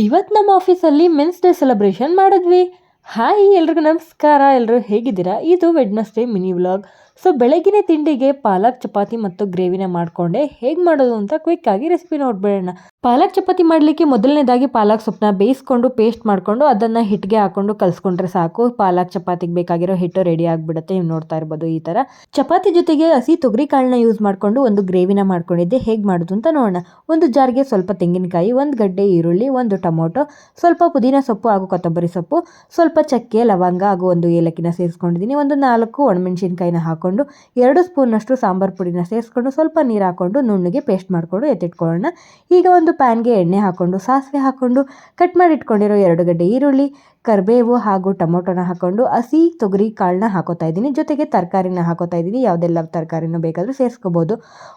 ಇವತ್ತು ನಮ್ಮ ಆಫೀಸಲ್ಲಿ ಮೆನ್ಸ್ ಡೇ ಸೆಲೆಬ್ರೇಷನ್ ಮಾಡಿದ್ವಿ. ಹಾಯ್ ಎಲ್ರಿಗೂ ನಮಸ್ಕಾರ. ಎಲ್ಲರೂ ಹೇಗಿದ್ದೀರಾ? ಇದು ವೆಡ್ನೆಸ್ಡೇ ಮಿನಿ ವ್ಲಾಗ್. ಸೊ ಬೆಳಗಿನ ತಿಂಡಿಗೆ ಪಾಲಕ್ ಚಪಾತಿ ಮತ್ತು ಗ್ರೇವಿನ ಮಾಡಿಕೊಂಡೆ. ಹೇಗೆ ಮಾಡೋದು ಅಂತ ಕ್ವಿಕ್ಕಾಗಿ ರೆಸಿಪಿ ನೋಡ್ಬೇಡೋಣ. ಪಾಲಕ್ ಚಪಾತಿ ಮಾಡಲಿಕ್ಕೆ ಮೊದಲನೇದಾಗಿ ಪಾಲಕ್ ಸೊಪ್ಪನ್ನ ಬೇಯಿಸ್ಕೊಂಡು ಪೇಸ್ಟ್ ಮಾಡಿಕೊಂಡು ಅದನ್ನು ಹಿಟ್ಟಿಗೆ ಹಾಕೊಂಡು ಕಲಿಸ್ಕೊಂಡ್ರೆ ಸಾಕು. ಪಾಲಕ್ ಚಪಾತಿಗೆ ಬೇಕಾಗಿರೋ ಹಿಟ್ಟು ರೆಡಿ ಆಗಿಬಿಡುತ್ತೆ. ನೀವು ನೋಡ್ತಾ ಇರ್ಬೋದು ಈ ಥರ. ಚಪಾತಿ ಜೊತೆಗೆ ಹಸಿ ತೊಗರಿ ಕಾಳನ್ನ ಯೂಸ್ ಮಾಡಿಕೊಂಡು ಒಂದು ಗ್ರೇವಿನ ಮಾಡ್ಕೊಂಡಿದ್ದೆ. ಹೇಗೆ ಮಾಡೋದು ಅಂತ ನೋಡೋಣ. ಒಂದು ಜಾರ್ಗೆ ಸ್ವಲ್ಪ ತೆಂಗಿನಕಾಯಿ, ಒಂದು ಗಡ್ಡೆ ಈರುಳ್ಳಿ, ಒಂದು ಟೊಮೊಟೊ, ಸ್ವಲ್ಪ ಪುದೀನ ಸೊಪ್ಪು ಹಾಗೂ ಕೊತ್ತಂಬರಿ ಸೊಪ್ಪು, ಸ್ವಲ್ಪ ಚಕ್ಕೆ, ಲವಂಗ ಹಾಗೂ ಒಂದು ಏಲಕ್ಕಿನ ಸೇರಿಸ್ಕೊಂಡಿದ್ದೀನಿ. ಒಂದು 4 ಒಣಮೆಣಸಿನ್ಕಾಯಿನ ಹಾಕೊಂಡು 2 ಸ್ಪೂನ್ನಷ್ಟು ಸಾಂಬಾರು ಪುಡಿನ ಸೇರಿಸ್ಕೊಂಡು ಸ್ವಲ್ಪ ನೀರು ಹಾಕೊಂಡು ನುಣ್ಣಗೆ ಪೇಸ್ಟ್ ಮಾಡಿಕೊಂಡು ಎತ್ತಿಟ್ಕೊಳ್ಳೋಣ. ಈಗ ಒಂದು ಪ್ಯಾನ್ಗೆ ಎಣ್ಣೆ ಹಾಕೊಂಡು ಸಾಸಿವೆ ಹಾಕೊಂಡು ಕಟ್ ಮಾಡಿ ಇಟ್ಕೊಂಡಿರೋ 2 ಗಡ್ಡೆ ಈರುಳ್ಳಿ, ಕರಿಬೇವು ಹಾಗೂ ಟೊಮೊಟೊನ ಹಾಕೊಂಡು ಹಸಿ ತೊಗರಿ ಕಾಳನ್ನ ಹಾಕೋತಾ ಇದ್ದೀನಿ. ಜೊತೆಗೆ ತರಕಾರಿನ ಹಾಕೋತಾ ಇದ್ದೀನಿ. ಯಾವುದೆಲ್ಲ ತರಕಾರಿನ ಬೇಕಾದರೂ ಸೇರಿಸ್ಕೋಬೋದು.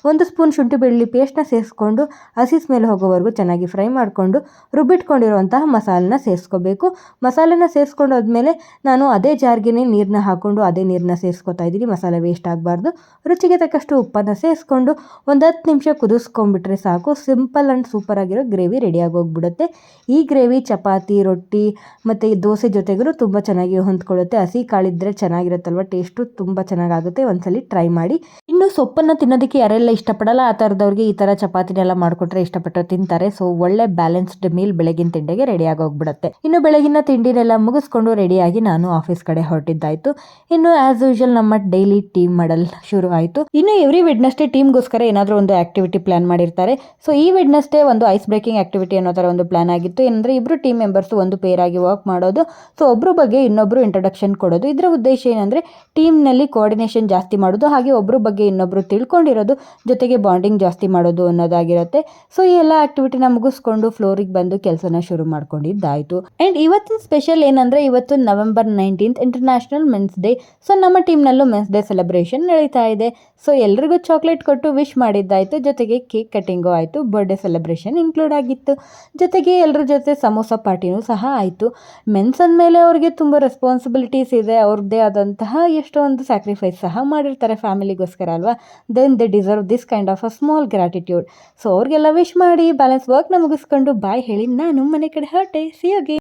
1 ಸ್ಪೂನ್ ಶುಂಠಿ ಬೆಳ್ಳುಳ್ಳಿ ಪೇಸ್ಟ್ನ ಸೇರಿಸ್ಕೊಂಡು ಹಸಿ ಸ್ಮೆಲ್ ಹೋಗೋವರೆಗೂ ಚೆನ್ನಾಗಿ ಫ್ರೈ ಮಾಡಿಕೊಂಡು ರುಬ್ಬಿಟ್ಕೊಂಡಿರುವಂತಹ ಮಸಾಲೆನ ಸೇರಿಸ್ಕೋಬೇಕು. ಮಸಾಲೆನ ಸೇರಿಸ್ಕೊಂಡು ಆದಮೇಲೆ ನಾನು ಅದೇ ಜಾರ್ಗೆ ನೀರನ್ನ ಹಾಕ್ಕೊಂಡು ಅದೇ ನೀರನ್ನ ಸೇರಿಸ್ಕೊತಾ ಇದ್ದೀನಿ. ಮಸಾಲೆ ವೇಸ್ಟ್ ಆಗಬಾರ್ದು. ರುಚಿಗೆ ತಕ್ಕಷ್ಟು ಉಪ್ಪನ್ನು ಸೇರಿಸ್ಕೊಂಡು ಒಂದು 10 ನಿಮಿಷ ಕುದಿಸ್ಕೊಂಡ್ಬಿಟ್ರೆ ಸಾಕು. ಸಿಂಪಲ್ ಆ್ಯಂಡ್ ಸೂಪರ್ ಆಗಿರೋ ಗ್ರೇವಿ ರೆಡಿಯಾಗಿ ಹೋಗ್ಬಿಡುತ್ತೆ. ಈ ಗ್ರೇವಿ ಚಪಾತಿ, ರೊಟ್ಟಿ ಮತ್ತು ದೋಸೆ ಜೊತೆಗೂ ತುಂಬ ಚೆನ್ನಾಗಿ ಹೊಂದ್ಕೊಳ್ಳುತ್ತೆ. ಹಸಿ ಕಾಳಿದ್ರೆ ಚೆನ್ನಾಗಿರುತ್ತಲ್ವ, ಟೇಸ್ಟು ತುಂಬ ಚೆನ್ನಾಗಾಗುತ್ತೆ. ಒಂದ್ಸಲಿ ಟ್ರೈ ಮಾಡಿ. ಇನ್ನು ಸೊಪ್ಪನ್ನು ತಿನ್ನೋದಕ್ಕೆ ಯಾರೆಲ್ಲ ಇಷ್ಟಪಡಲ್ಲ ಆ ಥರದವ್ರಿಗೆ ಈ ಥರ ಚಪಾತಿನೆಲ್ಲ ಮಾಡಿಕೊಟ್ರೆ ಇಷ್ಟಪಟ್ಟು ತಿಂತಾರೆ. ಸೊ ಒಳ್ಳೆ ಬ್ಯಾಲೆನ್ಸ್ಡ್ ಮೀಲ್ ಬೆಳಗಿನ ತಿಂಡಿಗೆ ರೆಡಿಯಾಗಿ ಹೋಗ್ಬಿಡುತ್ತೆ. ಇನ್ನು ಬೆಳಗಿನ ತಿಂಡಿನೆಲ್ಲ ಮುಗಿಸ್ಕೊಂಡು ರೆಡಿಯಾಗಿ ನಾನು ಆಫೀಸ್ ಕಡೆ ಹೊರಟಿದ್ದಾಯಿತು. ಇನ್ನು ಆ್ಯಸ್ ಯೂಶುವಲ್ ನಮ್ಮ ಡೈಲಿ ಟೀಮ್ ಮಾಡಲ್ ಶುರು ಆಯಿತು. ಇನ್ನು ಎವ್ರಿ ವೆಡ್ನೆಸ್ಡೇ ಟೀಮ್ಗೋಸ್ಕರ ಏನಾದರೂ ಒಂದು ಆಕ್ಟಿವಿಟಿ ಪ್ಲಾನ್ ಮಾಡಿರ್ತಾರೆ. ಸೊ ಈ ವೆಡ್ನೆಸ್ಡೇ ಒಂದು ಐಸ್ ಬ್ರೇಕಿಂಗ್ ಆಕ್ಟಿವಿಟಿ ಅನ್ನೋ ಥರ ಒಂದು ಪ್ಲಾನ್ ಆಗಿತ್ತು. ಏನಂದರೆ ಇಬ್ಬರು ಟೀಮ್ ಮೆಂಬರ್ಸು ಒಂದು ಪೇರ್ ಆಗಿ ವರ್ಕ್ ಮಾಡೋದು. ಸೊ ಒಬ್ಬರ ಬಗ್ಗೆ ಇನ್ನೊಬ್ಬರು ಇಂಟ್ರೊಡಕ್ಷನ್ ಕೊಡೋದು. ಇದರ ಉದ್ದೇಶ ಏನಂದರೆ ಟೀಮ್ನಲ್ಲಿ ಕೋಆರ್ಡಿನೇಷನ್ ಜಾಸ್ತಿ ಮಾಡೋದು, ಹಾಗೆ ಒಬ್ಬರ ಬಗ್ಗೆ ಇನ್ನೊಬ್ಬರು ತಿಳ್ಕೊಂಡಿರೋದು, ಜೊತೆಗೆ ಬಾಂಡಿಂಗ್ ಜಾಸ್ತಿ ಮಾಡೋದು ಅನ್ನೋದಾಗಿರುತ್ತೆ. ಸೊ ಈ ಎಲ್ಲ ಆಕ್ಟಿವಿಟಿನ ಮುಗಿಸ್ಕೊಂಡು ಫ್ಲೋರಿಗೆ ಬಂದು ಕೆಲಸನ ಶುರು ಮಾಡ್ಕೊಂಡಿದ್ದಾಯಿತು. ಆ್ಯಂಡ್ ಇವತ್ತಿನ ಸ್ಪೆಷಲ್ ಏನಂದರೆ ಇವತ್ತು November 19th international men's day. So ನಮ್ಮ ಟೀಮ್ನಲ್ಲೂ ಮೆನ್ಸ್ ಡೇ ಸೆಲೆಬ್ರೇಷನ್ ನಡೀತಾ ಇದೆ. ಸೊ ಎಲ್ರಿಗೂ ಚಾಕ್ಲೇಟ್ ಕೊಟ್ಟು ವಿಶ್ ಮಾಡಿದ್ದಾಯಿತು. ಜೊತೆಗೆ ಕೇಕ್ ಕಟ್ಟಿಂಗು ಆಯಿತು. ಬರ್ಡೇ ಸೆಲೆಬ್ರೇಷನ್ ಇನ್ಕ್ಲೂಡ್ ಆಗಿತ್ತು. ಜೊತೆಗೆ ಎಲ್ಲರ ಜೊತೆ ಸಮೋಸ ಪಾರ್ಟಿನೂ ಸಹ ಆಯಿತು. ಮೆನ್ಸ್ ಅಂದಮೇಲೆ ಅವ್ರಿಗೆ ತುಂಬ ರೆಸ್ಪಾನ್ಸಿಬಿಲಿಟೀಸ್ ಇದೆ. ಅವ್ರದ್ದೇ ಆದಂತಹ ಎಷ್ಟೊಂದು ಸ್ಯಾಕ್ರಿಫೈಸ್ ಸಹ ಮಾಡಿರ್ತಾರೆ ಫ್ಯಾಮಿಲಿಗೋಸ್ಕರ ಅಲ್ವಾ. Then they deserve this kind of a small gratitude. So ಅವ್ರಿಗೆಲ್ಲ ವಿಶ್ ಮಾಡಿ ಬ್ಯಾಲೆನ್ಸ್ ವರ್ಕ್ನ ಮುಗಿಸ್ಕೊಂಡು ಬಾಯ್ ಹೇಳಿ ನಾನು ಮನೆ ಕಡೆ ಹೊರಟೆ. See you again.